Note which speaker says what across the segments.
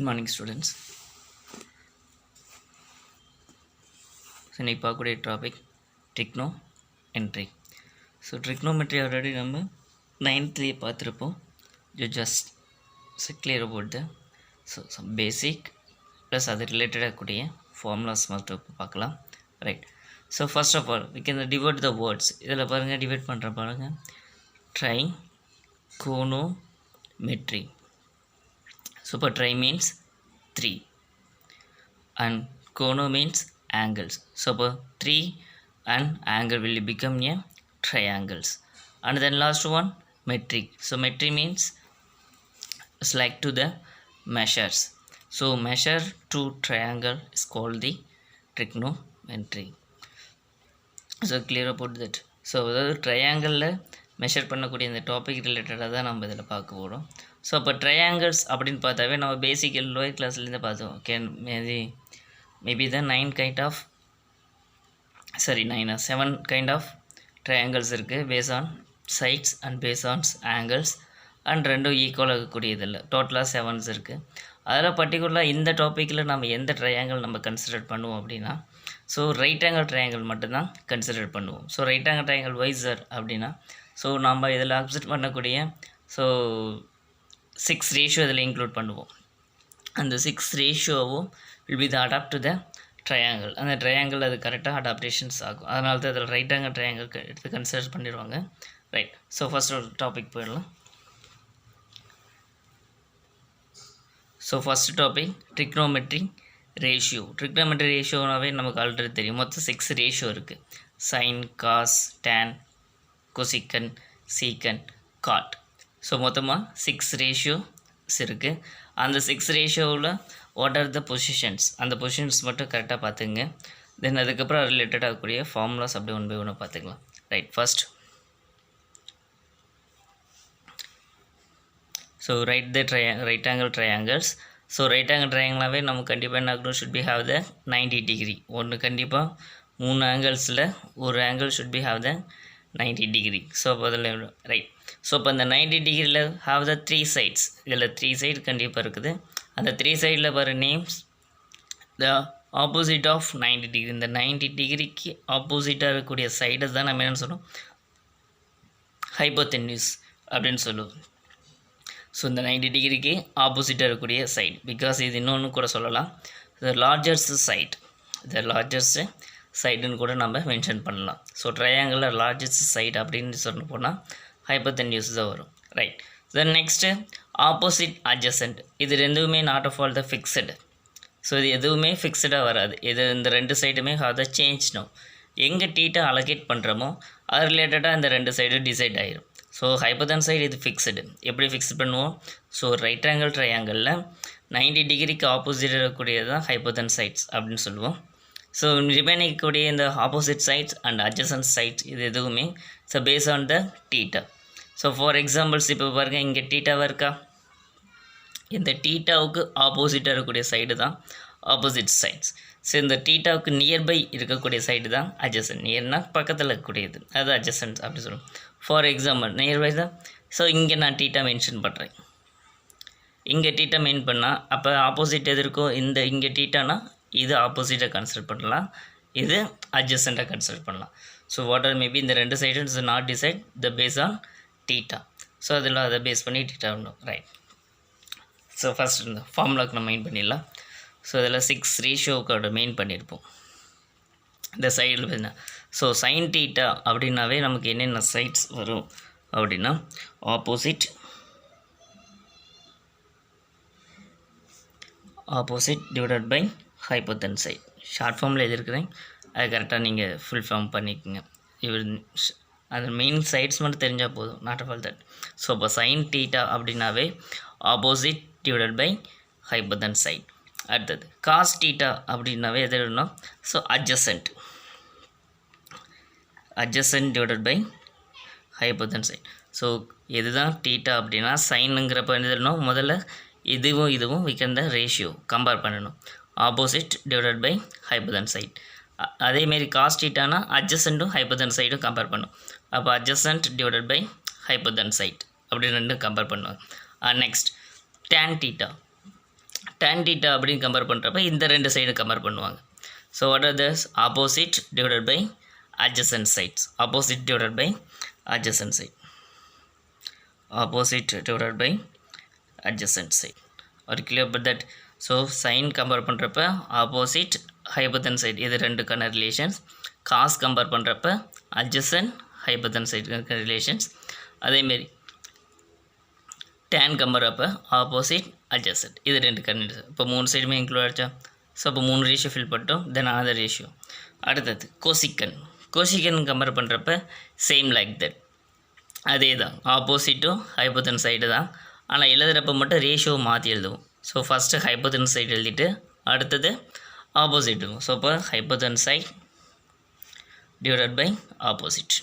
Speaker 1: Good morning, students. So, இன்னைக்கு பார்க்கக்கூடிய topic trigonometry. So trigonometry already நம்ம 9th பார்த்துருப்போம். Just clear about the some basic plus அது ரிலேட்டடாக கூடிய ஃபார்முலாஸ் மட்டும் பார்க்கலாம். Right. So first of all we can divide the words. இதில் பாருங்கள் டிவைட் பண்ணுற பாருங்கள் trigonometry. So, for tri means 3 and cono means angles. So, for 3 and angle will become a triangles. And then last one metric. So, metric means it's like to the measures. So, measure to triangle is called the trigonometry. So, clear about that. So, அதாவது ட்ரையாங்கிளில் measure பண்ணக்கூடிய இந்த topic ரிலேட்டடாக தான் நம்ம இதில் பார்க்க போகிறோம். So அப்போ ட்ரையாங்கிள்ஸ் அப்படின்னு பார்த்தாவே நம்ம பேசிக் லோயர் கிளாஸ்லேருந்து பார்த்தோம். மேபி தான் 7 கைண்ட் ஆஃப் ட்ரையாங்கிள்ஸ் இருக்குது base on sides and base on angles and ரெண்டும் ஈக்குவல் ஆகக்கூடியது இல்லை. டோட்டலாக 7 இருக்குது. அதில் பர்டிகுலராக இந்த டாப்பிக்கில் நம்ம எந்த ட்ரையாங்கிள் நம்ம கன்சிடர் பண்ணுவோம் அப்படின்னா ஸோ ரைட் ஆங்கிள் ட்ரையாங்கிள் மட்டும்தான் கன்சிடர் பண்ணுவோம். So right angle triangle visor அப்படின்னா ஸோ நம்ம இதில் அப்சர்வ் பண்ணக்கூடிய ஸோ 6 ரேஷியோ இதில் இன்க்ளூட் பண்ணுவோம். அந்த 6 ரேஷியோவும் will be the adapt to the triangle. அந்த ட்ரையாங்கிள் அது கரெக்டாக அடாப்டேஷன்ஸ் ஆகும். அதனால தான் இதில் ரைட் ஆங்கிள் ட்ரையாங்கிள் எடுத்து கன்சிடர் பண்ணிடுவாங்க. ரைட். ஸோ ஃபஸ்ட் ஒரு டாபிக் போயிடலாம். So first topic trigonometry ratio. trigonometry ரேஷியோனாவே நமக்கு ஆல்ரெடி தெரியும். மொத்தம் 6 ரேஷியோ இருக்குது. சைன், காஸ், டேன், கொசிக்கன், சீக்கன், காட். ஸோ மொத்தமாக 6 ரேஷியோஸ் இருக்குது. அந்த 6 ரேஷியோவில் வாட் ஆர் த பொசிஷன்ஸ், அந்த பொசிஷன்ஸ் மட்டும் கரெக்டாக பார்த்துங்க. தென் அதுக்கப்புறம் ரிலேட்டட் ஆகக்கூடிய ஃபார்முலாஸ் அப்படியே 1 by 1 பார்த்துக்கலாம். Right. First so right angle triangles. So right angle ட்ரையாங்கிளாகவே நம்ம கண்டிப்பாக என்ன ஆகணும், should be have the 90 degree. ஒன்று கண்டிப்பாக 3 ஆங்கிள்ஸில் ஒரு angle should be have the 90 degree. So அப்போ அதில் ரைட். ஸோ இப்போ அந்த 90 டிகிரியில் ஹாவ் த 3 சைட்ஸ். இதில் 3 சைடு கண்டிப்பாக இருக்குது. அந்த 3 சைடில் வர names the opposite of 90 degree. இந்த 90 டிகிரிக்கு ஆப்போசிட்டாக இருக்கக்கூடிய சைடை தான் நம்ம என்னென்னு சொல்லுவோம், ஹைப்போதென்யூஸ் அப்படின்னு சொல்லுவோம். ஸோ இந்த 90 டிகிரிக்கு ஆப்போசிட்டாக இருக்கக்கூடிய சைடு. பிகாஸ் இது இன்னொன்று கூட சொல்லலாம், the largest side, the largest சைடுன்னு கூட நம்ம மென்ஷன் பண்ணலாம். ஸோ ட்ரையாங்கிளில் லார்ஜஸ்ட் சைட் அப்படின்னு சொல்ல போனால் ஹைப்போதென்யூஸ் தான் வரும். Right. Then next opposite adjacent. இது ரெண்டுமே not of all the fixed. So இது எதுவுமே ஃபிக்ஸடாக வராது. இது இந்த 2 சைடுமே ஹாவ் த சேஞ்ச் நோ. எங்கே டீட்டா அலோகேட் பண்ணுறோமோ அது ரிலேட்டடாக இந்த 2 சைடு டிசைட் ஆகிரும். ஸோ ஹைப்போதன் சைடு இது ஃபிக்ஸடு. எப்படி ஃபிக்ஸ் பண்ணுவோம், ஸோ ரைட் ஆங்கிள் ட்ரையாங்கிளில் 90 டிகிரிக்கு ஆப்போசிட் இருக்கக்கூடியது தான் ஹைப்போதன் சைட்ஸ் அப்படின்னு சொல்லுவோம். ஸோ ரிமைனிங் கூடிய இந்த opposite sides and adjacent sides இது எதுவுமே so base on the theta. So for examples இப்போ பாருங்கள், இங்கே டீட்டாவாக இருக்கா, இந்த டீட்டாவுக்கு ஆப்போசிட்டாக இருக்கக்கூடிய சைடு தான் ஆப்போசிட் சைட்ஸ். ஸோ இந்த டீட்டாவுக்கு நியர்பை இருக்கக்கூடிய சைடு தான் அட்ஜசன்ட். நியர்னால் பக்கத்தில் இருக்கக்கூடியது அது அட்ஜசன்ட் அப்படி சொல்லுவோம். ஃபார் எக்ஸாம்பிள் நியர்பை தான். ஸோ இங்கே நான் டீட்டா மென்ஷன் பண்ணுறேன். இங்கே டீட்டா மெயின் பண்ணால் அப்போ ஆப்போசிட் எது இருக்கோ, இங்கே டீட்டானா இது ஆப்போசிட்டாக கன்சிடர் பண்ணலாம், இது அட்ஜசண்ட்டாக கன்சிடர் பண்ணலாம். ஸோ வாட் ஆர் மேபி இந்த 2 side is not decide the base on theta. So அதில் அதை பேஸ் பண்ணி டீட்டா உண்டும். ரைட். ஸோ ஃபஸ்ட் இந்த ஃபார்முலாவுக்கு நம்ம மெயின் பண்ணிடலாம். ஸோ அதில் 6 ரேஷியோவோட மெயின் பண்ணியிருப்போம் இந்த சைடில் பார்த்தீங்கன்னா. ஸோ சைன் டீட்டா அப்படின்னாவே நமக்கு என்னென்ன சைட்ஸ் வரும் அப்படின்னா opposite divided by hypotenuse side. Short ஃபார்மில் எழுதியிருக்கிறேன், அது கரெக்டாக நீங்கள் ஃபுல் ஃபார்ம் பண்ணிக்கோங்க. அது மெயின் சைட்ஸ் மட்டும் தெரிஞ்சால் போதும், not of all that. So இப்போ சைன் டீட்டா அப்படின்னாவே opposite divided by hypotenuse side. அடுத்தது காஸ் டீட்டா அப்படின்னாவே எது எழுதணும், so adjacent divided by hypotenuse side. So இதுதான் டீட்டா அப்படின்னா சைனுங்கிறப்ப என்ன எழுதணும், முதல்ல இதுவும் we can the ratio compare பண்ணணும். Opposite divided by hypotenuse side. அதேமாரி காஸ் டீட்டானா அட்ஜசன்ட்டும் ஹைப்போதன் சைடும் கம்பேர் பண்ணும். அப்போ adjacent divided by hypotenuse side அப்படி ரெண்டும் கம்பேர் பண்ணுவாங்க. Next tan theta. tan theta அப்படின்னு கம்பேர் பண்ணுறப்ப இந்த ரெண்டு சைடு கம்பேர் பண்ணுவாங்க. So what are thus opposite divided by adjacent sides. Opposite divided by adjacent side. Opposite divided by adjacent side. Are you clear about that? So sin compare பண்ணுறப்ப opposite hypotenuse side இது ரெண்டுக்கான relations. cos compare பண்ணுறப்ப adjacent hypotenuse side relations. அதேமாரி tan compare அப்போ opposite adjacent இது ரெண்டுக்கான relation. இப்போ 3 சைடுமே include ஆகிடுச்சா? So அப்போ 3 ரேஷியோ ஃபில் பண்ணிட்டோம். தென் another ரேஷியோ. அடுத்தது கோசிக்கன். கோசிக்கன் கம்பேர் பண்ணுறப்ப சேம் லைக் தட் அதே தான் ஆப்போசிட்டும் ஹைப்போதெனஸ் சைடு தான். ஆனால் எழுதுகிறப்ப மட்டும் ரேஷியோ மாற்றி எழுதுவோம். ஸோ ஃபஸ்ட்டு ஹைப்போதெனஸ் சைடு எழுதிட்டு அடுத்தது ஆப்போசிட் இருக்கும். ஸோ இப்போ hypotenuse side divided by opposite.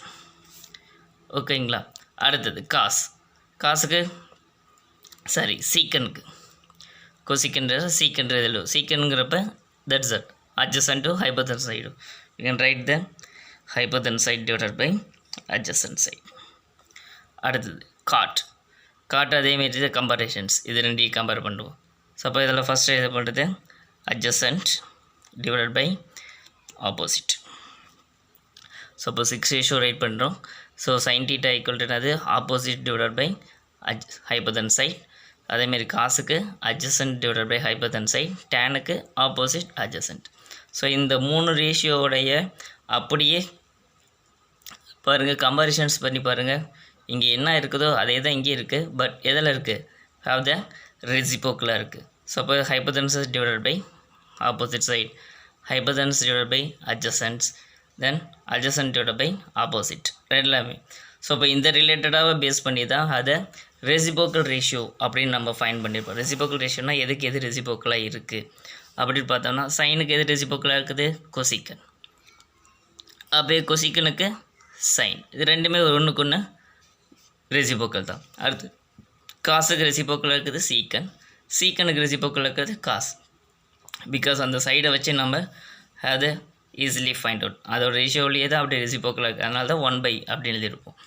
Speaker 1: ஓகேங்களா? அடுத்தது காசுக்கு சீக்கனுக்கு கோசிக்கன்ற சீக்கன்ற எழுதுவோம். சீக்கனுங்கிறப்ப that's that adjacent to hypotenuse side. You can write the hypotenuse side divided by adjacent side. அடுத்தது காட் அதேமாரி தான் கம்பேரிஷன்ஸ் இது ரெண்டையும் கம்பேர் பண்ணுவோம். ஸோ அப்போ இதில் ஃபஸ்ட்டு இது பண்ணுறது adjacent divided by opposite. So அப்போ 6 ரேஷியோ ரைட் பண்ணுறோம். So sin theta equal to அது opposite divided by hypotenuse side. அதேமாரி காசுக்கு adjacent divided by hypotenuse side. டேனுக்கு ஆப்போசிட் adjacent. ஸோ இந்த 3 ரேஷியோவுடைய அப்படியே பாருங்கள் கம்பேரிஷன்ஸ் பண்ணி பாருங்கள். இங்கே என்ன இருக்குதோ அதே தான் இங்கே இருக்குது. பட் எதில் இருக்குது? ஹாவ் த ரெசிப்ரோக்கலாக இருக்குது. ஸோ அப்போ hypotenuse divided by opposite side, hypotenuse divided by adjacents, then adjacent divided by opposite எல்லாமே. ஸோ இப்போ இந்த ரிலேட்டடாக பேஸ் பண்ணி தான் அதை ரெசிப்ரோக்கல் ரேஷியோ அப்படின்னு நம்ம ஃபைன் பண்ணியிருப்போம். ரெசிப்ரோக்கல் ரேஷியோனா எதுக்கு எது ரெசிப்ரோக்கலாக இருக்குது அப்படின்னு பார்த்தோம்னா சைனுக்கு எது ரெசிப்ரோக்கலாக இருக்குது? கொசிக்கன். அப்படியே கொசிக்கனுக்கு சைன். இது ரெண்டுமே ஒன்றுக்கு ஒன்று ரெசிப்ரோக்கல் தான். அடுத்து காசுக்கு ரெசிப்ரோக்கலாக இருக்குது சீக்கனுக்கு ரெசிப்ரோக்கலாக இருக்கிறது காஸ். பிகாஸ் அந்த சைடை வச்சு நம்ம அதை ஈஸிலி ஃபைண்ட் அவுட். அதோட ரேஷியோவிலேயே தான் அப்படி ரெசிப்ரோக்கலாக இருக்குது. அதனால தான் 1/, அப்படின்னு எழுதியிருப்போம்.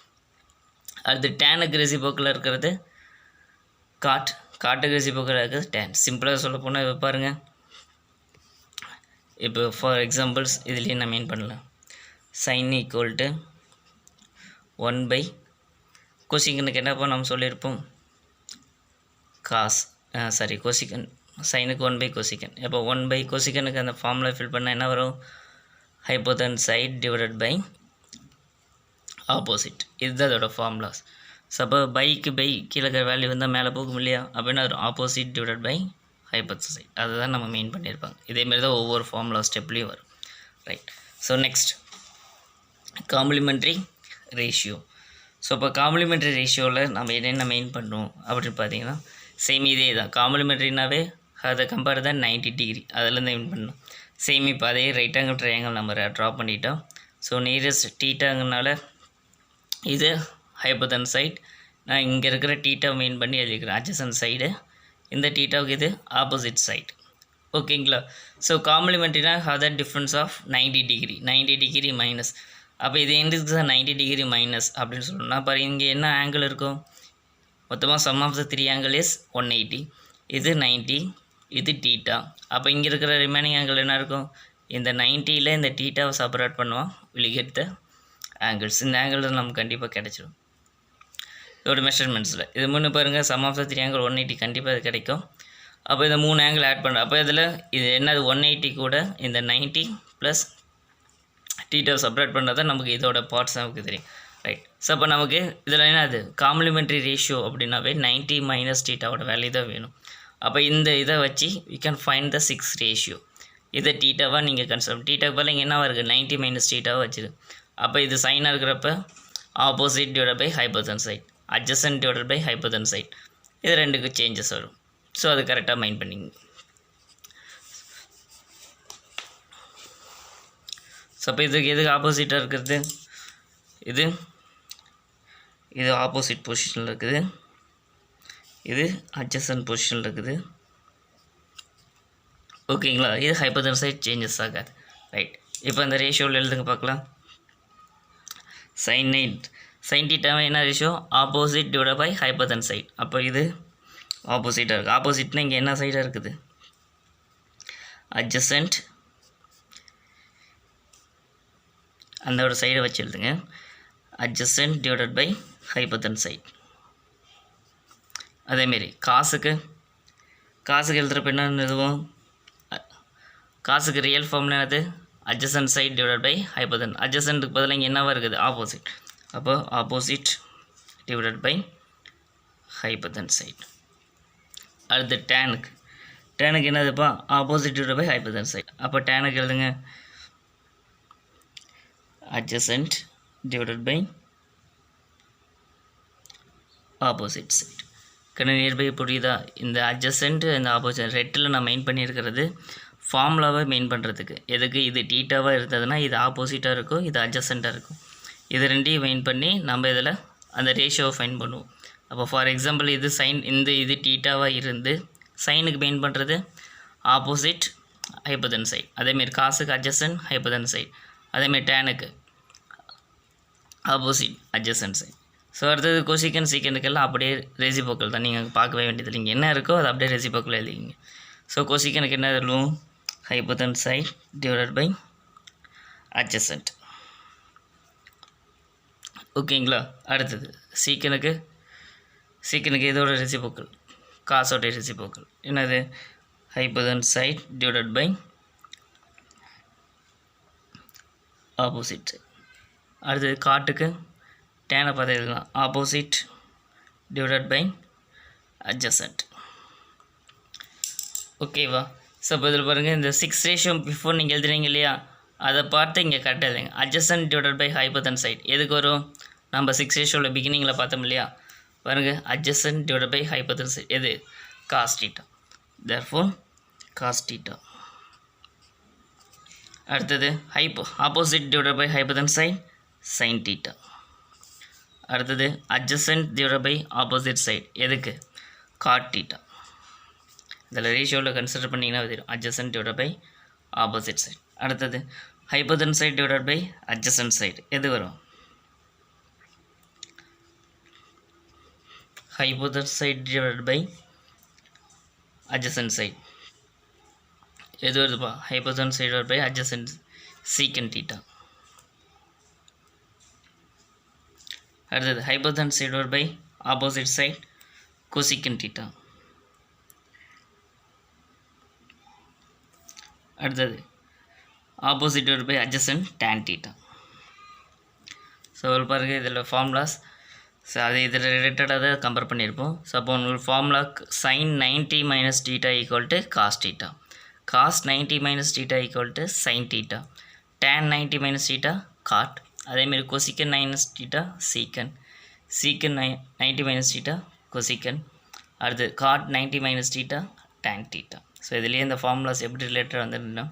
Speaker 1: அடுத்து டேனுக்கு ரெசிப்ரோக்கலாக இருக்கிறது காட்டுக்கு ரெசிப்ரோக்கலாக இருக்கிறது டேன். சிம்பிளாக சொல்ல போனால் இப்போ பாருங்கள். இப்போ ஃபார் எக்ஸாம்பிள்ஸ் இதுலேயே நான் மீன் பண்ணலாம். சைன் ஈக்குவல் டு 1/, கொசிக்கனுக்கு என்னப்போ நம்ம சொல்லியிருப்போம் கொசிக்கன் சைனுக்கு 1/, கொசிக்கன். இப்போ 1/, கொசிக்கனுக்கு அந்த ஃபார்முலா ஃபில் பண்ணால் என்ன வரும்? Hypotenuse side divided by opposite. இதுதான் அதோட ஃபார்முலாஸ். ஸோ அப்போ பைக்கு கீழே இருக்கிற வேல்யூ வந்தால் மேலே போகும் இல்லையா? அப்படின்னா ஒரு opposite divided by hypotenuse side. அதுதான் நம்ம மெயின் பண்ணியிருப்பாங்க. இதேமாரி தான் ஒவ்வொரு ஃபார்முலா ஸ்டெப்லேயும் வரும். Right. So next complementary ratio. So இப்போ காம்ப்ளிமெண்ட்ரி ரேஷியோவில் நம்ம என்னென்ன மெயின் பண்ணுறோம் அப்படின்னு பார்த்தீங்கன்னா சேம் இதே தான். காம்ப்ளிமெண்ட்ரினாவே அதை கம்பேர் தான் 90 டிகிரி அதிலேருந்து மெயின் பண்ணணும். சேம் இப்போ அதே ரைட் ஆங்கிள் ட்ரையாங்கிள் நம்ம ட்ரா பண்ணிட்டோம். ஸோ நியரஸ்ட் டீட்டாங்கனால இது ஹைப்போதெனஸ் சைட். நான் இங்கே இருக்கிற டீட்டா மெயின் பண்ணி எழுதிக்கிறேன் adjacent சைடு. இந்த டீட்டாவுக்கு இது ஆப்போசிட் சைட். ஓகேங்களா? ஸோ காம்ப்ளிமெண்ட்ரினா other difference of 90 degree minus. அப்போ இது எங்களுக்கு தான் 90 டிகிரி மைனஸ் அப்படின்னு சொல்லணும்னா பாரு இங்கே என்ன ஆங்கிள் இருக்கும்? மொத்தமாக sum of the 3 angle is 180. இது 90, இது டீட்டா. அப்போ இங்கே இருக்கிற ரிமைனிங் ஆங்கிள் என்ன இருக்கும்? இந்த 90ல் இந்த டீட்டாவை செப்பரேட் பண்ணுவோம். Will get the angles. இந்த ஆங்கிள் நமக்கு கண்டிப்பாக கிடச்சிடும் இதோட மெஷர்மெண்ட்ஸில். இது முன்னே பாருங்கள் சம் ஆஃப் த 3 ஆங்கிள் 180 கண்டிப்பாக அது கிடைக்கும். அப்போ இந்த 3 ஆங்கிள் ஆட் பண்ணுறோம். அப்போ இதில் இது என்னது 180 கூட இந்த 90 ப்ளஸ் டீட்டாவை செப்பரேட் பண்ணுறது நமக்கு இதோட பார்ட்ஸ் நமக்கு தெரியும். ரைட். ஸோ அப்போ நமக்கு இதில் என்ன அது காம்ப்ளிமெண்ட்ரி ரேஷியோ அப்படின்னாவே 90 மைனஸ் டீட்டாவோட வேல்யூ தான் வேணும். அப்போ இந்த இதை வச்சு you can find the 6 ratio. இதை டீட்டாவாக நீங்கள் கன்சிடர் டீட்டாக்கு பதில் இங்கே என்னவாக இருக்குது? 90 மைனஸ் டீட்டாவாக வச்சுது. அப்போ இது சைனாக இருக்கிறப்ப opposite divided by hypotenuse side, adjacent divided by hypotenuse side. இது ரெண்டுக்கு சேஞ்சஸ் வரும். ஸோ அது கரெக்டாக மைண்ட் பண்ணிங்க. ஸோ அப்போ இதுக்கு எதுக்கு ஆப்போசிட்டாக இருக்கிறது? இது ஆப்போசிட் பொசிஷனில் இருக்குது, இது adjacent பொசிஷனில் இருக்குது. ஓகேங்களா? இது ஹைப்போதெனஸ் சைட் சேஞ்சஸ் ஆகாது. ரைட். இப்போ அந்த ரேஷியோவில் எழுதுங்க பார்க்கலாம். sin theta என்ன ரேஷியோ? Opposite divide by hypotenuse side. அப்போ இது ஆப்போசிட்டாக இருக்குது. ஆப்போசிட்னா இங்கே என்ன சைடாக இருக்குது? adjacent அந்த ஒரு சைடை வச்சு எழுதுங்க. adjacent divided by hypotenuse side. அதேமாரி காசுக்கு எழுதுகிறப்ப என்ன எழுதுவோம்? காசுக்கு ரியல் ஃபார்ம்ல என்னது? adjacent side divided by hypotenuse. adjacentக்கு பதிலாக இங்கே என்னவா இருக்குது? ஆப்போசிட். அப்போ opposite divided by hypotenuse side. அடுத்து டேனுக்கு என்னதுப்பா? Opposite divided by hypotenuse side. அப்போ டேனுக்கு எழுதுங்க adjacent divided by opposite side. Nearby புரியுதா? இந்த adjacent இந்த ஆப்போசிட் ரெட்டில் நான் மெயின் பண்ணியிருக்கிறது ஃபார்முலாவை மெயின் பண்ணுறதுக்கு. எதுக்கு? இது டீட்டாவாக இருந்ததுன்னா இது ஆப்போசிட்டாக இருக்கும், இது அட்ஜசண்ட்டாக இருக்கும். இது ரெண்டையும் மெயின் பண்ணி நம்ம இதில் அந்த ரேஷியோவை ஃபைன் பண்ணுவோம். அப்போ ஃபார் எக்ஸாம்பிள் இது சைன், இது டீட்டாவாக இருந்து சைனுக்கு மெயின் பண்ணுறது ஆப்போசிட் ஹைப்போதெனஸ் சைட். அதேமாரி காசுக்கு அட்ஜசன்ட் ஹைப்போதெனஸ் சைட். அதேமாரி டேனுக்கு ஆப்போசிட் அட்ஜசன்ட் சைட். ஸோ அடுத்தது கொசிக்கன் சீக்கனுக்கெல்லாம் அப்படியே ரெசிபோக்கல் தான், நீங்கள் பார்க்கவே வேண்டியது இங்கே என்ன இருக்கோ அது அப்படியே ரெசிபோக்கல் எழுதிங்க. ஸோ கொசிக்கனுக்கு என்ன எழுதுவோம்? Hypotenuse side divided by adjacent. ஓகேங்களா? அடுத்தது சீக்கனுக்கு இதோட ரெசிபோக்கல், காசோட ரெசிபோக்கல் என்னது? Hypotenuse side divided by opposite side. அடுத்தது காட்டுக்கு டேனை பார்த்து எழுதலாம், ஆப்போசிட் டிவைடட் பை அட்ஜசன்ட். ஓகேவா? ஸோ இப்போ இதில் பாருங்கள், இந்த 6 ரேஷியோ பிஃபோர் நீங்கள் எழுதுறீங்க இல்லையா, அதை பார்த்து இங்கே கரெக்டாக எழுதுங்க. Adjacent divided by hypotenuse side எதுக்கு வரும்? நம்ம 6 ரேஷியோவில் பிகினிங்கில் பார்த்தோம் இல்லையா, பாருங்கள் adjacent divided by hypotenuse side எது? Cos theta. Therefore cos theta. அடுத்தது opposite divided by hypotenuse side sin theta. அடுத்தது adjacent divided by opposite side எதுக்கு? Cot theta. இதில் ரேஷியோவில் கன்சிடர் பண்ணிங்கன்னா தெரியும், adjacent divided by opposite side. அடுத்தது hypotenuse side divided by adjacent side எது வரும்? Hypotenuse side divided by adjacent side எது வருதுப்பா? Hypotenuse side divided by adjacent secant theta. அடுத்தது hypotenuse side divided by opposite side cosecant theta. அடுத்தது opposite divided by adjacent tan theta. So பாருங்கள் இதில் formulas, so அது இதில் ரிலேட்டடாக தான் கம்பேர் பண்ணியிருப்போம். ஸோ அப்போ உங்களுக்கு formula sine 90 minus theta equal to cos theta, cos 90 minus theta equal to sine theta, tan 90 minus theta cot, அதேமாரி கொசிக்கன் மைனஸ் தீட்டா சீக்கன், சீக்கன் 90 மைனஸ் தீட்டா கொசிக்கன், அடுத்து cot 90 minus theta tan theta. So இதுலேயே இந்த formulas எப்படி related வந்துருந்தா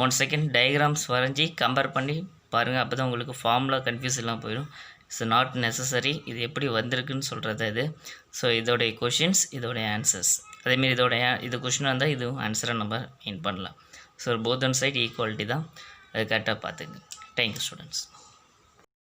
Speaker 1: 1 second diagrams வரைஞ்சி compare பண்ணி பாருங்கள், அப்போ தான் உங்களுக்கு ஃபார்முலா கன்ஃபியூஸ் எல்லாம் போயிடும். இட்ஸ் நாட் நெசசரி, இது எப்படி வந்திருக்குன்னு சொல்கிறது இது. ஸோ இதோடைய கொஷின்ஸ், இதோடைய ஆன்சர்ஸ், அதேமாரி இது கொஷினாக இருந்தால் இதுவும் ஆன்சரை நம்ம மீன் பண்ணலாம். So both one side equality தான், அது கரெக்டாக பார்த்துங்க. Thank you students.